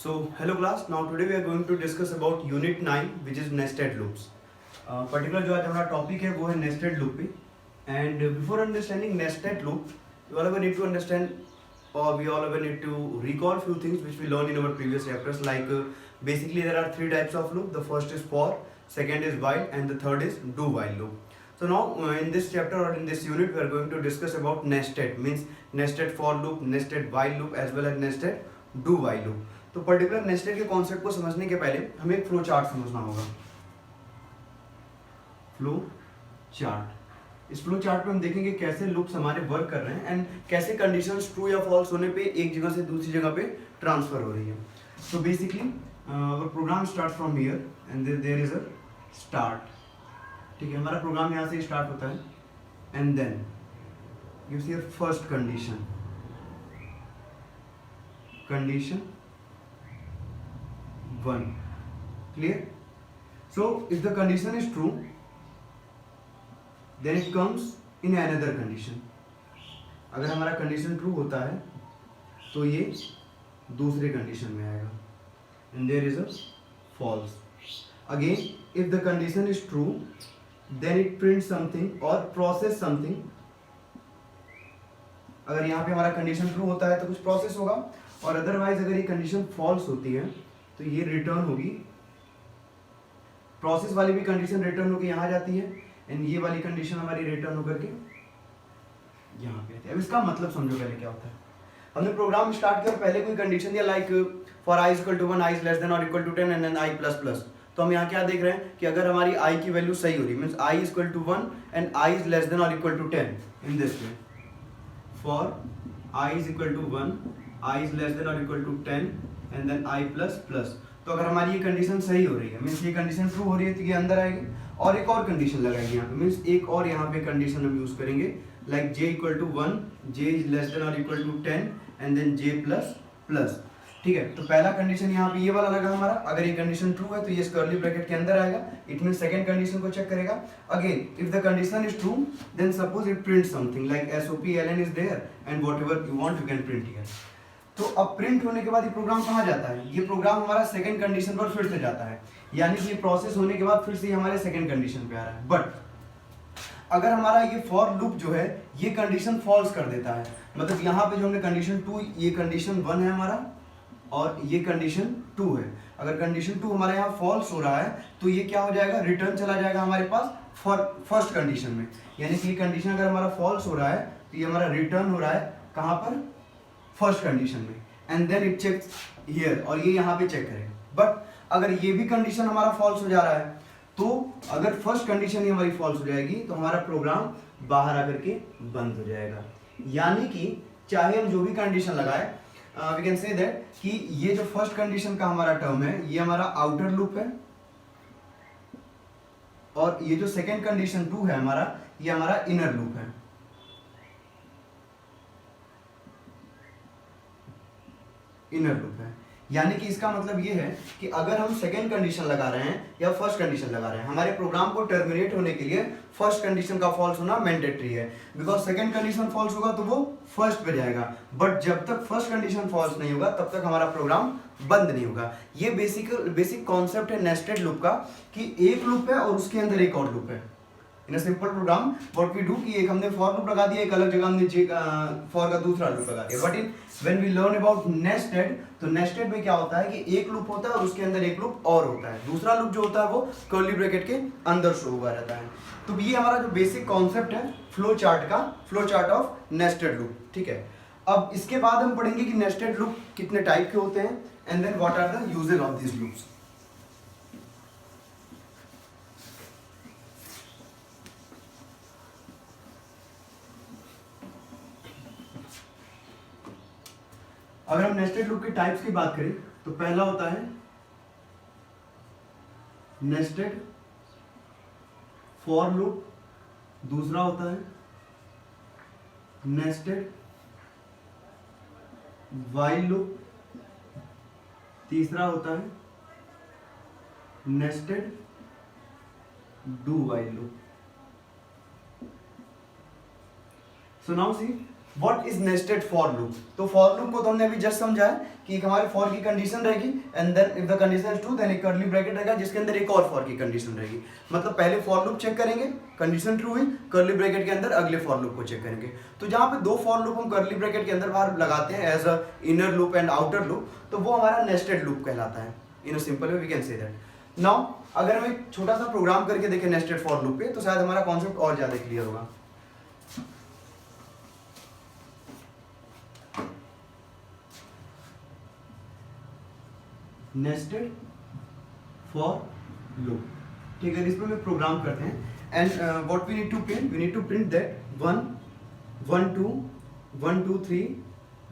So, hello class. Now today we are going to discuss about Unit 9, which is nested loops. Particular जो आज हमारा topic है वो है nested loop पे. And before understanding nested loop, we all ever need to understand, or we all ever need to recall few things which we learned in our previous chapters. Like basically there are three types of loop. The first is for, second is while, and the third is do while loop. So now in this chapter or in this unit we are going to discuss about nested, means nested for loop, nested while loop as well as nested do while loop. तो particular nested के concept को समझने के पहले हमें एक flow chart समझना होगा. फ्लो चार्ट, इस फ्लो चार्ट पे हम देखेंगे कैसे लूप्स हमारे वर्क कर रहे हैं एंड कैसे कंडीशंस ट्रू या फॉल्स होने पे एक जगह से दूसरी जगह पे ट्रांसफर हो रही है. So basically our program start from here and there is a start. ठीक है, हमारा प्रोग्राम यहाँ से स्टार्ट होता है and then gives your first condition, condition 1. Clear? So if the condition is true, then it comes in another condition. अगर हमारा condition true होता है तो ये दूसरे कंडीशन में आएगा and there is a false. Again, if the condition is true, then it prints something or process something. अगर यहाँ पे हमारा कंडीशन ट्रू होता है तो कुछ प्रोसेस होगा, और अदरवाइज अगर ये कंडीशन फॉल्स होती है तो ये रिटर्न होगी. प्रोसेस वाली भी कंडीशन रिटर्न होकर यहाँ जाती है एंड ये वाली कंडीशन हमारी रिटर्न होकर के यहाँ पे आती है. अब इसका मतलब समझो पहले क्या होता है. हमने प्रोग्राम स्टार्ट किया और पहले कोई कंडीशन दिया like for i equal to 1, i is less than और equal to 10 and then i plus plus. तो हम यहाँ क्या देख रहे हैं कि अगर हमारी i की वैल्यू सही हो रही means i is equal to 1 and i is less than और equal to 10 in this way. For i is equal to 1, i is less than और equal to 10 and then i plus plus. तो अगर हमारी ये condition सही हो रही है मीन्स ये कंडीशन ट्रू हो रही है तो ये अंदर आएगी और एक और कंडीशन लगाएंगे यहाँ पे मीन्स एक और यहाँ पे कंडीशन हम यूज करेंगे like j equal to 1, j is less than और equal to 10 and then j plus plus. ठीक है, तो पहला कंडीशन यहाँ पे ये वाला लगा हमारा. अगर ये कंडीशन ट्रू है तो ये कर्ली ब्रैकेट के अंदर आएगा. इट मीन सेकंड कंडीशन को चेक करेगा. Again if the condition is true then suppose it print something like SOP ln is there and whatever you want you can print here. तो अब print होने के बाद ये प्रोग्राम कहाँ जाता है? ये प्रोग्राम हमारा सेकंड कंडीशन पर फिर से जाता है, यानी कि ये प्रोसेस होने के बाद फिर से हमारे सेकंड कंडीशन पे आ रहा है. बट अगर हमारा ये फॉर लूप जो है ये कंडीशन फॉल्स कर देता है, मतलब यहाँ पे जो हमने कंडीशन 2, ये कंडीशन 1 है हमारा और ये कंडीशन 2 है. अगर कंडीशन 2 हमारे यहाँ फॉल्स हो रहा है तो ये क्या हो जाएगा, रिटर्न चला जाएगा हमारे पास फॉर फर्स्ट कंडीशन में. यानी कि कंडीशन अगर हमारा फॉल्स हो रहा है तो ये हमारा रिटर्न हो रहा है कहाँ पर, फर्स्ट कंडीशन में. And then it checks here और ये यहाँ पे चेक करेगा. बट अगर ये भी कंडीशन हमारा फॉल्स हो जा रहा है तो अगर फर्स्ट कंडीशन ही हमारी फॉल्स हो जाएगी तो हमारा प्रोग्राम बाहर आकर के बंद हो जाएगा. यानी कि चाहे हम जो भी कंडीशन लगाए वी कैन से दैट कि ये जो फर्स्ट कंडीशन का हमारा टर्म है ये हमारा आउटर लूप है और ये जो सेकेंड कंडीशन 2 है हमारा ये हमारा इनर लूप है. इनर लूप है. यानी कि इसका मतलब ये है कि अगर हम सेकेंड कंडीशन लगा रहे हैं या फर्स्ट कंडीशन लगा रहे हैं, हमारे प्रोग्राम को टर्मिनेट होने के लिए फर्स्ट कंडीशन का फॉल्स होना मैंडेटरी है. बिकॉज सेकेंड कंडीशन फॉल्स होगा तो वो फर्स्ट पे जाएगा, बट जब तक फर्स्ट कंडीशन फॉल्स नहीं होगा तब तक हमारा प्रोग्राम बंद नहीं होगा. ये बेसिक कॉन्सेप्ट है नेस्टेड लूप का कि एक लूप है और उसके अंदर एक और लूप है. In a simple program what we do कि एक हमने फॉर लूप लगा दिया, एक अलग जगह हमने फॉर का दूसरा लूप लगा दिया. But in when we learn about nested, तो नेस्टेड में क्या होता है कि एक लूप होता है और उसके अंदर एक लूप और होता है. दूसरा लूप जो होता है वो कर्ली ब्रैकेट के अंदर शो हुआ रहता है. तो ये हमारा जो बेसिक कॉन्सेप्ट है फ्लो चार्ट का, flow chart of nested loop. ठीक है, अब इसके बाद हम पढ़ेंगे कि नेस्टेड लूप कितने टाइप के होते हैं and then what are the uses of this loops. अगर हम नेस्टेड लूप के टाइप्स की बात करें तो पहला होता है नेस्टेड फॉर लूप, दूसरा होता है नेस्टेड व्हाइल लूप, तीसरा होता है nested do while loop. So now see what is nested for loop? तो फॉर लूप को तो हमने अभी जस्ट समझा है कि हमारे फॉर की कंडीशन रहेगी and then if the condition is true then एक कर्ली ब्रैकेट रहेगा जिसके अंदर एक और फॉर की कंडीशन रहेगी। मतलब पहले फॉर लूप चेक करेंगे, कंडीशन ट्रू हुई, कर्ली ब्रैकेट के अंदर अगले फॉर लूप को चेक करेंगे। तो जहां पे दो फॉर लूप हम कर्ली ब्रैकेट के अंदर बाहर लगाते हैं as a inner loop and outer loop, तो वो हमारा नेस्टेड लूप कहलाता है। In a simple way we can say that. Now अगर हम एक छोटा सा प्रोग्राम करके देखें नेस्टेड फॉर लूप पे तो शायद हमारा कॉन्सेप्ट और ज्यादा क्लियर होगा। नेस्टेड फॉर लूप, ठीक है, इसमें हम प्रोग्राम करते हैं and what we need to print that 1 1 2 1 2 3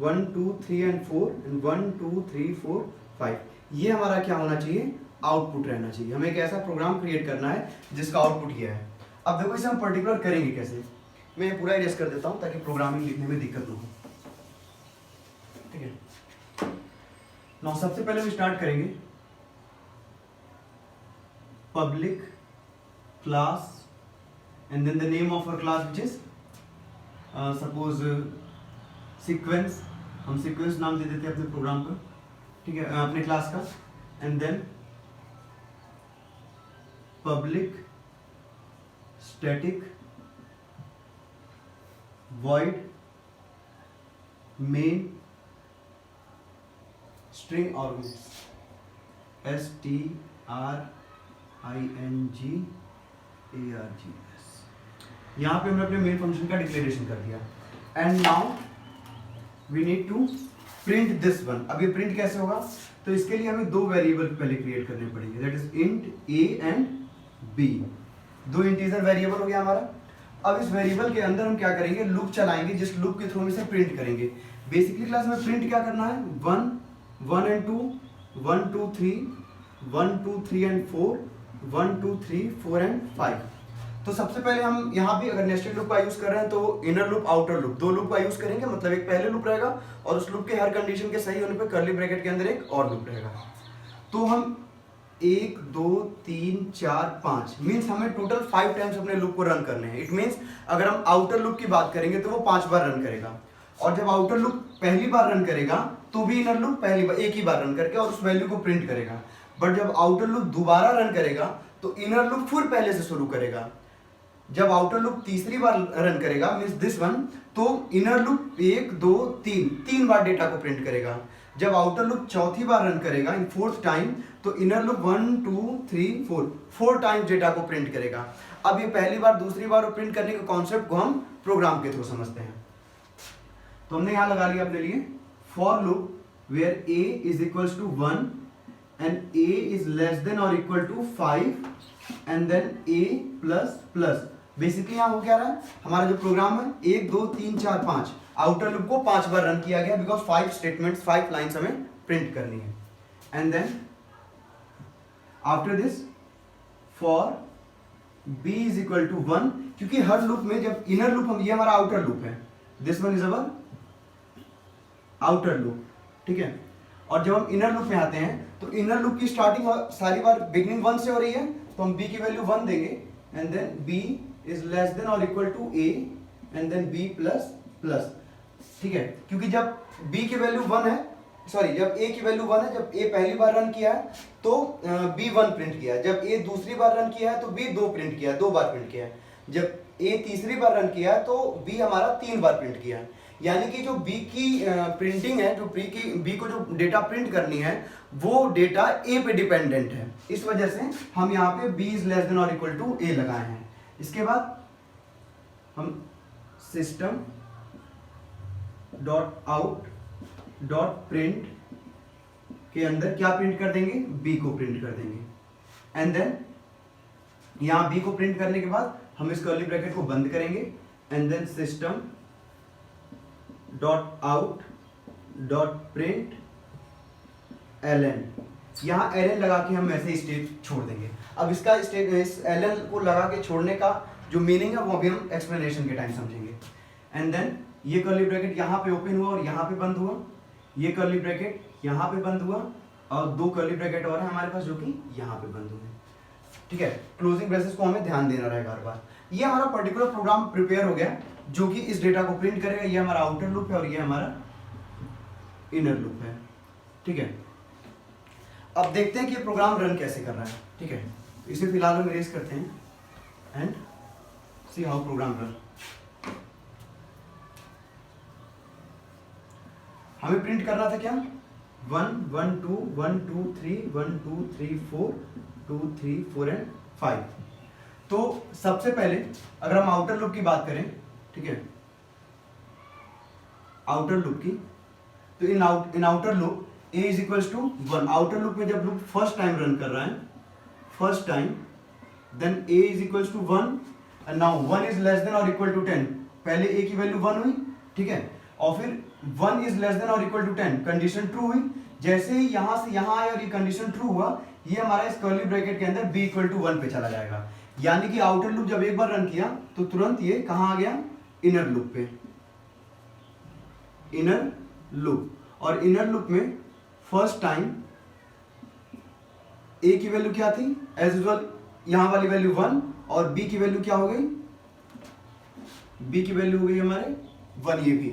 1 2 3 and 4 and 1 2 3 4 5, ये हमारा क्या होना चाहिए, आउटपुट रहना चाहिए। हमें एक ऐसा प्रोग्राम क्रिएट करना है जिसका आउटपुट ये है। अब देखो इसे हम पर्टिकुलर करेंगे कैसे, मैं ये पूरा इरेज कर देता हूं ताकि प्रोग्रामिंग लिखने में दिक्कत ना हो, ठीक है। नाउ सबसे पहले हम स्टार्ट करेंगे public class and then the name of our class which is suppose sequence, हम सीक्वेंस नाम दे देते हैं अपने प्रोग्राम का, ठीक है, अपने क्लास का। And then public static void main string arguments, stringargs। यहाँ पे हमने अपने मेन फंक्शन का डिक्लेरेशन कर दिया and now we need to print this one. अब ये प्रिंट कैसे होगा, तो इसके लिए हमें दो वेरिएबल पहले क्रिएट करने पड़ेंगे, that is int a and b। दो इंटीजर वेरिएबल हो गया हमारा। अब इस वेरिएबल के अंदर हम क्या करेंगे, लूप चलाएंगे जिस लूप के थ्रू हम इसे प्रिंट करेंगे। बेसिकली क्लास में प्रिंट क्या करना है, 1 1 एंड 2 1 2 3 1 2 3 एंड 4 1 2 3 4 एंड 5। तो सबसे पहले हम यहाँ भी अगर नेस्टेड लूप का यूज कर रहे हैं तो इनर लूप आउटर लूप दो लूप का यूज करेंगे। मतलब एक पहले लूप रहेगा और उस लूप के हर कंडीशन के सही होने पर कर्ली ब्रैकेट के अंदर एक और लूप रहेगा। तो हम 1 2 3 4 5 मीन्स हमें टोटल 5 टाइम्स अपने लूप को रन करने हैं। इट मीन्स अगर हम आउटर लूप की बात करेंगे तो वो 5 बार रन करेगा, और जब आउटर लूप पहली बार रन करेगा तो भी इनर लूप पहली बार एक ही बार रन करके और उस वैल्यू को प्रिंट करेगा। बट जब आउटर लूप दोबारा रन करेगा तो इनर लूप फिर पहले से शुरू करेगा। जब आउटर लूप तीसरी बार रन करेगा मीन्स दिस वन, तो इनर लूप 1 2 3 तीन बार डेटा को प्रिंट करेगा। जब आउटर लूप चौथी बार रन करेगा इन फोर्थ टाइम तो इनर लूप 1 2 3 4 4 टाइम्स डेटा को प्रिंट करेगा। अब ये पहली बार दूसरी बार प्रिंट करने के कॉन्सेप्ट को हम प्रोग्राम के थ्रू समझते हैं। तो हमने यहां लगा लिया अपने लिए for loop where a is equals to 1 and a is less than और equal to 5 and then a plus plus. Basically यहां हो क्या रहा है, हमारा जो प्रोग्राम है 1 2 3 4 5 आउटर लूप को 5 बार रन किया गया बिकॉज 5 स्टेटमेंट्स 5 लाइंस हमें प्रिंट करनी है। And then after this for b is equal to 1, क्योंकि हर लूप में जब इनर लूप हम, ये हमारा आउटर लूप है, this one is our outer loop, ठीक है। और जब हम इनर लूप में आते हैं तो इनर लूप की स्टार्टिंग सारी बार बिगिनिंग 1 से हो रही है, तो हम b की वैल्यू 1 देंगे and then b is less than और equal to a and then b plus plus, ठीक है। क्योंकि जब b की वैल्यू 1 है, सॉरी जब a की वैल्यू 1 है, जब a पहली बार रन किया है तो b 1 प्रिंट किया है, जब a दूसरी बार रन किया है तो b 2 प्रिंट किया है, 2 बार प्रिंट किया है, जब a तीसरी बार रन किया है तो b हमारा 3 बार प्रिंट किया है। यानी कि जो b की प्रिंटिंग है, जो b को जो डेटा प्रिंट करनी है वो डेटा a पे डिपेंडेंट है। इस वजह से हम यहाँ पे b इज लेस देन और इक्वल टू a लगाए हैं। इसके बाद हम system dot out dot print के अंदर क्या प्रिंट कर देंगे, b को प्रिंट कर देंगे। एंड देन यहां b को प्रिंट करने के बाद हम इस कर्ली ब्रैकेट को बंद करेंगे and then system dot out dot print ln, यहां ln लगा के हम ऐसे स्टेट छोड़ देंगे। अब इसका स्टेट इस ln को लगा के छोड़ने का जो मीनिंग है वो अभी हम एक्सप्लेनेशन के टाइम समझेंगे। एंड देन ये कर्ली ब्रैकेट यहाँ पे ओपन हुआ और यहाँ पे बंद हुआ, ये कर्ली ब्रैकेट यहाँ पे बंद हुआ और दो कर्ली ब्रैकेट और है हमारे पास जो कि यहाँ पे बंद हुए, ठीक है। क्लोजिंग ब्रेसेस को हमें ध्यान देना रहेगा हर बार। ये हमारा पर्टिकुलर प्रोग्राम प्रिपेयर हो गया जो कि इस डेटा को प्रिंट करेगा। ये हमारा आउटर लूप है और ये हमारा इनर लूप है, ठीक है। अब देखते हैं कि ये प्रोग्राम रन कैसे कर रहा है, ठीक है। तो इसे फिलहाल हम इरेज करते हैं and see how program run. हमें प्रिंट करना था क्या, 1 1 2 1 2 3 1 2 3 4 2 3 4 एंड 5। तो सबसे पहले अगर हम आउटर लूप की बात करें, ठीक है, आउटर लूप की, तो in outer loop a is equals to 1। Outer loop में जब लूप फर्स्ट टाइम रन कर रहा है, first time, then a is equals to 1 and now 1 is less than और इक्वल टू 10। पहले a की वैल्यू 1 हुई, ठीक है, और फिर 1 इज लेस देन और इक्वल टू 10, कंडीशन ट्रू हुई। जैसे ही यहां से यहां आया और ये कंडीशन ट्रू हुआ, ये हमारा इस कर्ली ब्रैकेट के अंदर b इक्वल टू 1 पे चला जाएगा। यानी कि आउटर लूप जब एक बार रन किया तो तुरंत ये कहां आ गया, इनर लूप पे, इनर लूप। और इनर लूप में फर्स्ट टाइम a की वैल्यू क्या थी, एज यूजुअल यहां वाली वैल्यू 1 और b की वैल्यू क्या हो गई, b की वैल्यू हो गई हमारे 1 ये भी।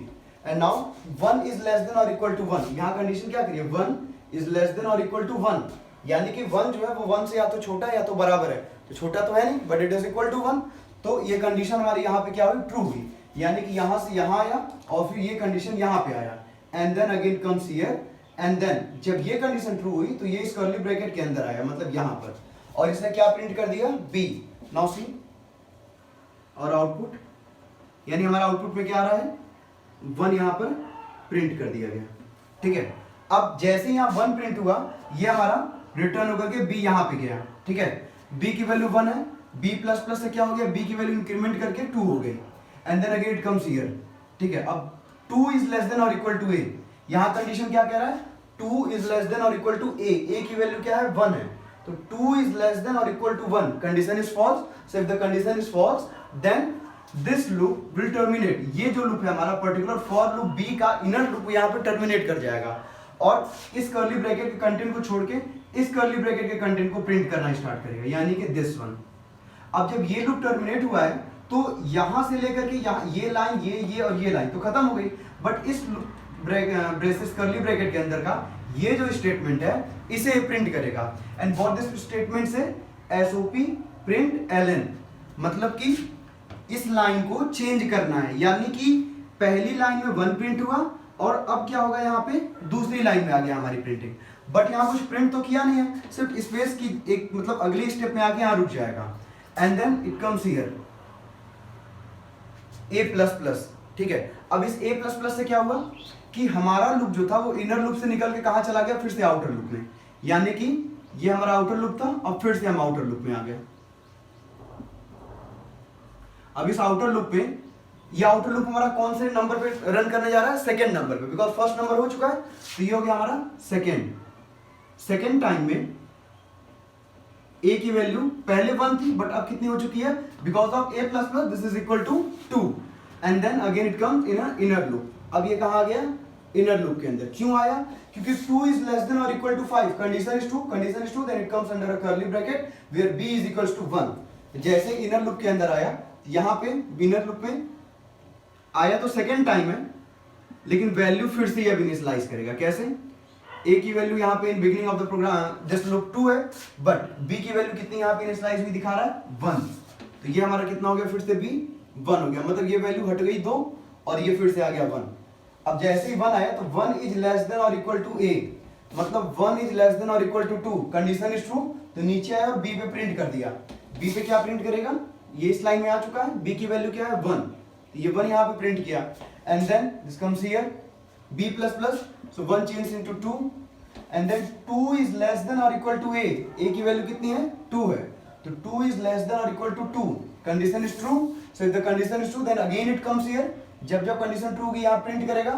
And now 1 is less than और इक्वल टू 1, यहां कंडीशन क्या करिए, 1 इज लेस देन और इक्वल टू 1, यानी कि 1 जो है वो 1 से या तो छोटा है या तो बराबर है। तो छोटा तो है नहीं, but it is equal to 1। तो ये कंडीशन हमारी यहाँ पे क्या हुई, ट्रू हुई, यानी कि यहां से यहां आया और फिर ये कंडीशन यहां पे आया, and then again comes here, and then जब ये कंडीशन ट्रू हुई तो ये इस कर्ली ब्रैकेट के अंदर आया, मतलब यहां पर, और इसने क्या प्रिंट कर दिया, b। नाउ सी और आउटपुट, यानी हमारा आउटपुट में क्या आ रहा है, 1 यहां पर प्रिंट कर दिया गया, ठीक है। अब जैसे ही यहां 1 प्रिंट हुआ, ये हमारा रिटर्न होकर के b यहां पे गया, ठीक है। b की वैल्यू 1 है, b प्लस प्लस से क्या हो गया, b की वैल्यू इंक्रीमेंट करके 2 हो गई, and then again it comes here, ठीक है। अब 2 इज लेस देन और इक्वल टू a, यहां कंडीशन क्या कह रहा है, 2 इज लेस देन और इक्वल टू a की वैल्यू क्या है, 1 है, तो 2 इज लेस देन और equal to 1, condition is false. So if the condition is false then this loop will terminate. ये जो लूप है हमारा पर्टिकुलर फॉर लूप b का इनर लूप यहां पे टर्मिनेट कर जाएगा और इस कर्ली ब्रैकेट के कंटेंट को छोड़ के इस कर्ली ब्रैकेट के कंटेंट को प्रिंट करना स्टार्ट करेगा, यानी कि दिस वन। अब जब ये लूप टर्मिनेट हुआ है तो यहां से लेकर के यहां ये लाइन, ये और ये लाइन तो खत्म हो गई, बट इस ब्रेसेस कर्ली ब्रैकेट के अंदर का ये जो स्टेटमेंट है इसे प्रिंट करेगा। एंड व्हाट दिस स्टेटमेंट से, एसओपी प्रिंट ln, मतलब कि इस लाइन को चेंज करना है, यानी कि पहली लाइन में 1 प्रिंट हुआ और अब क्या होगा, यहाँ पे दूसरी लाइन में आ गया हमारी प्रिंटिंग, बट यहाँ कुछ प्रिंट तो किया नहीं है, सिर्फ स्पेस की एक मतलब अगली स्टेप में आके यहाँ रुक जाएगा, and then it comes here a++, ठीक है। अब इस a++ से क्या हुआ कि हमारा लूप जो था वो इनर लूप से निकल के कहां चला गया, फिर से आउटर लूप में, यानी कि ये हमारा आउटर लूप था, अब फिर से हम आउटर लूप में आ गए। अब इस आउटर लूप पे, ये आउटर लूप हमारा कौन से नंबर पे रन करने जा रहा है, सेकंड नंबर पे, बिकॉज फर्स्ट नंबर हो चुका है, तो ये हो गया हमारा सेकंड टाइम में a की वैल्यू पहले 1 थी, बट अब कितनी हो चुकी है, because of a++, this is equal to 2, and then again it comes in inner loop. अब ये कहां आ गया, इनर लूप के अंदर। क्यों आया, क्योंकि 2 इज लेस देन और equal to 5, condition is true, then it comes under a curly bracket where b is equals to 1। जैसे इनर लूप के अंदर आया, यहां पे इनर लूप में आया तो सेकंड टाइम है, लेकिन वैल्यू फिर से ये इनिशियलाइज करेगा। कैसे, a की वैल्यू यहाँ पे in beginning of the program just loop 2 है, बट b की वैल्यू कितनी यहाँ पे इनिशियलाइज हुई दिखा रहा है, 1। तो ये हमारा कितना हो गया, फिर से b 1 हो गया, मतलब ये वैल्यू हट गई 2 और ये फिर से आ गया 1। अब जैसे ही 1 आया तो 1 इज लेस देन और इक्वल टू a, मतलब 1 इज लेस देन और equal to 2, condition is true, तो नीचे आया और b पे प्रिंट कर दिया। b पे क्या प्रिंट करेगा, ये इस लाइन में आ चुका है, b की वैल्यू क्या है, 1, तो ये 1 यहाँ पे प्रिंट किया, and then this comes here b++, so 1 change into 2, and then 2 is less than और इक्वल टू a की वैल्यू कितनी है, 2 है, तो 2 इज लेस देन और equal to 2, condition is true, so if the condition is true then again it comes here, जब condition true होगी यहाँ प्रिंट करेगा।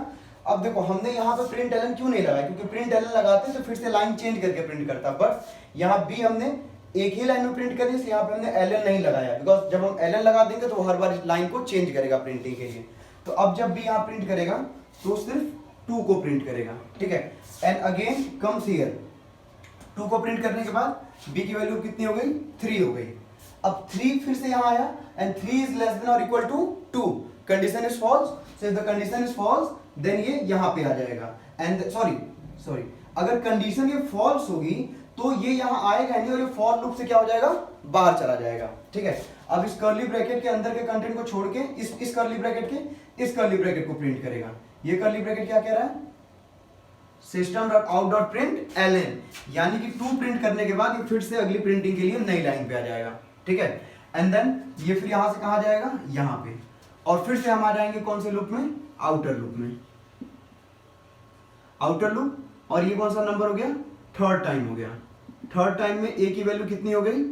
अब देखो हमने यहाँ पे प्रिंट ln क्यों नहीं लगाया, क्योंकि प्रिंट ln लगाते तो फिर से लाइन चेंज करके प्रिंट करता, बट यहाँ b हमने एक ही लाइन में प्रिंट करी, इसलिए यहाँ पे हमने ln नहीं लगाया, बिकॉज जब हम ln लगा देंगे तो हर बार लाइन को चेंज करेगा प्रिंटिंग के लिए। तो अब जब b यहाँ प्रिंट करेगा तो सिर्फ 2 को प्रिंट करेगा, ठीक है। एंड अगेन कम्स हियर, 2 को प्रिंट करने के बाद b की वैल्यू कितनी हो गई, 3 हो गई। अब 3 फिर से यहाँ आया एंड 3 इज लेस देन और equal to 2, condition is false, so if the condition is false then ये यहाँ पे आ जाएगा एंड सॉरी अगर कंडीशन ये फॉल्स होगी तो ये यहाँ आएगा नहीं और ये फॉर लूप से क्या हो जाएगा, बाहर चला जाएगा। ठीक है, अब इस कर्ली ब्रैकेट के अंदर के कंटेंट को छोड़ के इस कर्ली ब्रैकेट के इस कर्ली ब्रैकेट को प्रिंट करेगा। ये कर्ली ब्रैकेट क्या कह रहा है, system dot out dot print LN, यानी कि 2 प्रिंट करने के बाद ये फिर से अगली प्रिंटिंग के लिए नई लाइन पे आ जाएगा। ठीक है, एंड देन ये फिर यहां से कहां जाएगा, यहां पे, और फिर से हम आ जाएंगे कौन से लूप में, आउटर लूप में, आउटर लूप। और ये कौन सा नंबर हो गया, थर्ड टाइम हो गया। थर्ड टाइम में ए की वैल्यू कितनी हो गई,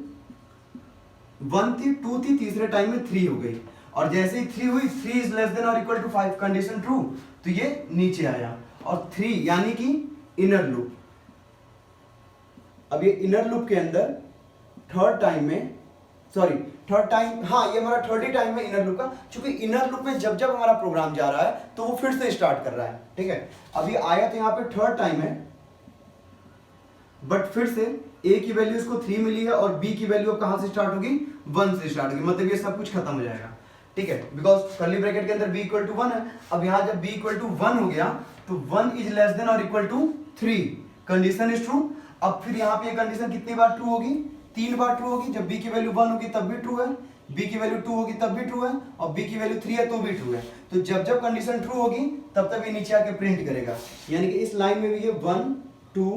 1 थी, 2 थी, तीसरे टाइम में 3 हो गई, और जैसे ही 3 हुई, 3 इज लेस देन और इक्वल टू 5, कंडीशन ट्रू, तो ये नीचे आया, और 3 यानी कि इनर लूप। अब ये इनर लूप के अंदर थर्ड टाइम में, सॉरी थर्ड टाइम, हाँ ये हमारा थर्ड ही टाइम में इनर लूप का, क्योंकि इनर लूप में जब जब हमारा प्रोग्राम जा रहा है तो वो फिर से स्टार्ट कर रहा है। ठीक है, अभी आया तो यहाँ पे थर्ड टाइम है, बट फिर से ए की वैल्यू इसको 3 मिली है और बी की वैल्यू कहां से स्टार्ट होगी, 1 से स्टार्ट होगी, मतलब ये सब कुछ खत्म हो जाएगा। ठीक है, बिकॉज कर्ली ब्रैकेट के अंदर b इक्वल टू 1 है। अब यहाँ जब b इक्वल टू 1 हो गया तो 1 इज लेस देन और equal to 3, condition is true. अब फिर यहाँ पे ये कंडीशन कितनी बार ट्रू होगी, 3 बार ट्रू होगी। जब b की वैल्यू 1 होगी तब भी ट्रू है, b की वैल्यू 2 होगी तब भी ट्रू है, और b की वैल्यू 3 है तो भी ट्रू है। तो जब जब कंडीशन ट्रू होगी तब तब ये नीचे आके प्रिंट करेगा, यानी कि इस लाइन में भी ये 1 2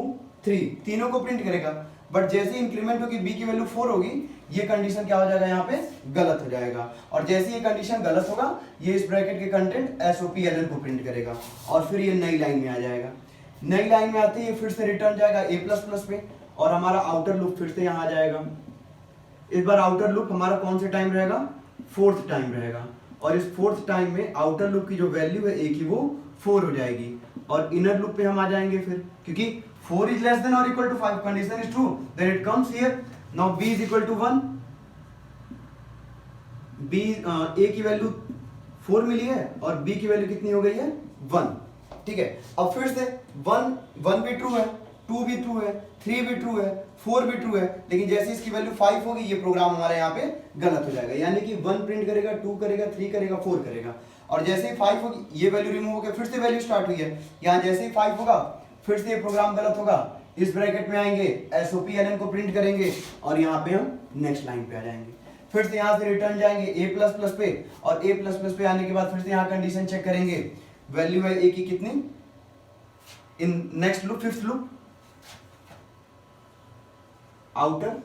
3 तीनों को प्रिंट करेगा। बट जैसे इंक्रीमेंट होगी b की वैल्यू 4 होगी, ये कंडीशन क्या हो जाएगा, यहाँ पे गलत हो जाएगा, और जैसे ये कंडीशन गलत होगा ये इस ब्रैकेट के कंटेंट SOPLN को प्रिंट करेगा, और फिर ये नई लाइन में आ जाएगा। नई लाइन में आते ही ये फिर से रिटर्न जाएगा a++ पे, और हमारा आउटर लूप फिर से यहाँ आ जाएगा। इस बार आउटर लूप हमारा कौन से टाइम रहेगा, 4th टाइम रहेगा, और इस 4th टाइम में आउटर लूप की जो वैल्यू है a की वो 4 हो जाएगी, और इनर लूप पे हम आ जाएंगे फिर, क्योंकि 4 is less than or equal to 5, condition is true, then it comes here, now b is equal to 1, b a की वैल्यू 4 मिली है और b की वैल्यू कितनी हो गई है, 1। ठीक है, अब फिर से 1 भी ट्रू है, 2 भी ट्रू है, 3 भी ट्रू है, 4 भी ट्रू है, लेकिन जैसे इसकी वैल्यू 5 होगी ये प्रोग्राम हमारे यहाँ पे गलत हो जाएगा, यानी कि 1 प्रिंट करेगा, 2 करेगा, 3 करेगा, 4 करेगा, और जैसे ही 5 होगी ये वैल्यू रिमूव होकर फिर से वैल्यू स्टार्ट हुई है, यहाँ जैसे ही 5 होगा फिर से ये प्रोग्राम गलत होगा, इस ब्रैकेट में आएंगे, SOPLN को प्रिंट करेंगे, और यहाँ पे हम नेक्स्ट लाइन पे आ जाएंगे। फिर से यहाँ से रिटर्न जाएंगे a++ पे, और a++ पे आने के बाद फिर से यहाँ कंडीशन चेक करेंगे, वैल्यू है a की कितनी, in next loop 5th loop, outer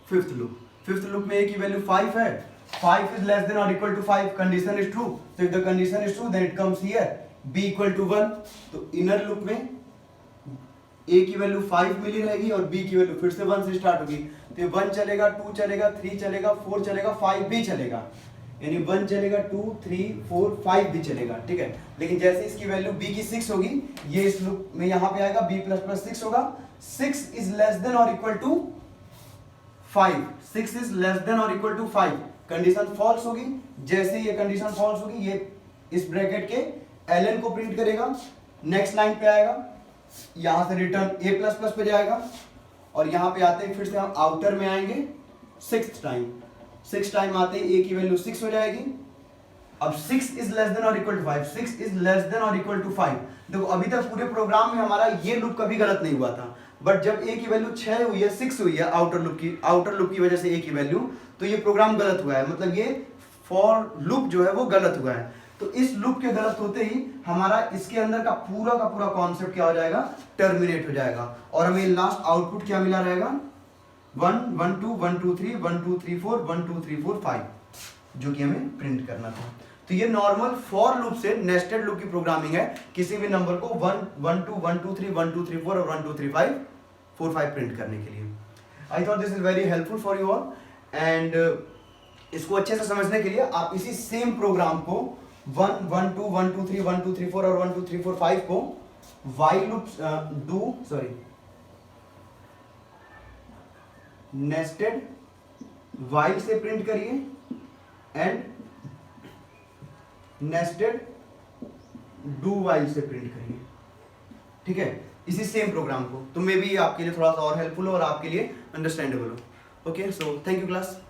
5th loop में a की वैल्यू 5 है, 5 is less than or equal to 5, condition is true, so if the condition is true then it comes here, b equal to 1, तो inner loop में a की value 5 मिली रहेगी और b की value फिर से 1 से स्टार्ट होगी, तो 1 चलेगा, 2 चलेगा, 3 चलेगा, 4 चलेगा, 5 भी चलेगा, यानी 1 चलेगा, 2 3 4 5 भी चलेगा। ठीक है, लेकिन जैसे इसकी वैल्यू b की 6 होगी, ये इस लूप में यहाँ पे आएगा, b++ 6 होगा, 6 इज लेस देन और equal to 5, 6 is less than और इक्वल टू 5, कंडीशन फॉल्स होगी। जैसे ये कंडीशन फॉल्स होगी ये इस ब्रैकेट के ln को प्रिंट करेगा, नेक्स्ट लाइन पे आएगा, यहां से रिटर्न a++ पे जाएगा, और यहां पे आते ही फिर से हम आउटर में आएंगे 6th टाइम आते ही a की वैल्यू 6 हो जाएगी। अब 6 इज लेस देन और equal to 5, 6 is less than और इक्वल टू 5। देखो अभी तक पूरे प्रोग्राम में हमारा ये लूप कभी गलत नहीं हुआ था, बट जब a की वैल्यू 6 हुई है, 6 हुई है आउटर लूप की वजह से a की वैल्यू, तो ये प्रोग्राम गलत हुआ है, मतलब ये फॉर लूप जो है वो गलत हुआ है। तो इस लूप के गलत होते ही हमारा इसके अंदर का पूरा कॉन्सेप्ट क्या हो जाएगा, टर्मिनेट हो जाएगा, और हमें लास्ट आउटपुट क्या मिला रहेगा, 1 1 2 1 2 3 1 2 3 4 1 2 3 4 5, जो कि हमें प्रिंट करना था। तो ये नॉर्मल फॉर लूप से नेस्टेड लूप की प्रोग्रामिंग है, किसी भी नंबर को 1 1 2 1 2 3 1 2 3 4 और 1 2 3 5 4 5 प्रिंट करने के लिए। I thought this is very helpful for you all, and इसको अच्छे से समझने के लिए आप इसी सेम प्रोग्राम को 1 1 2 1 2 3 1 2 3 4 और 1 2 3 4 5 को while loop नेस्टेड while से प्रिंट करिए एंड नेस्टेड डू while से प्रिंट करिए। ठीक है, इसी सेम प्रोग्राम को, तो मे बी आपके लिए थोड़ा सा और हेल्पफुल हो और आपके लिए अंडरस्टैंडेबल हो। Okay, so thank you class.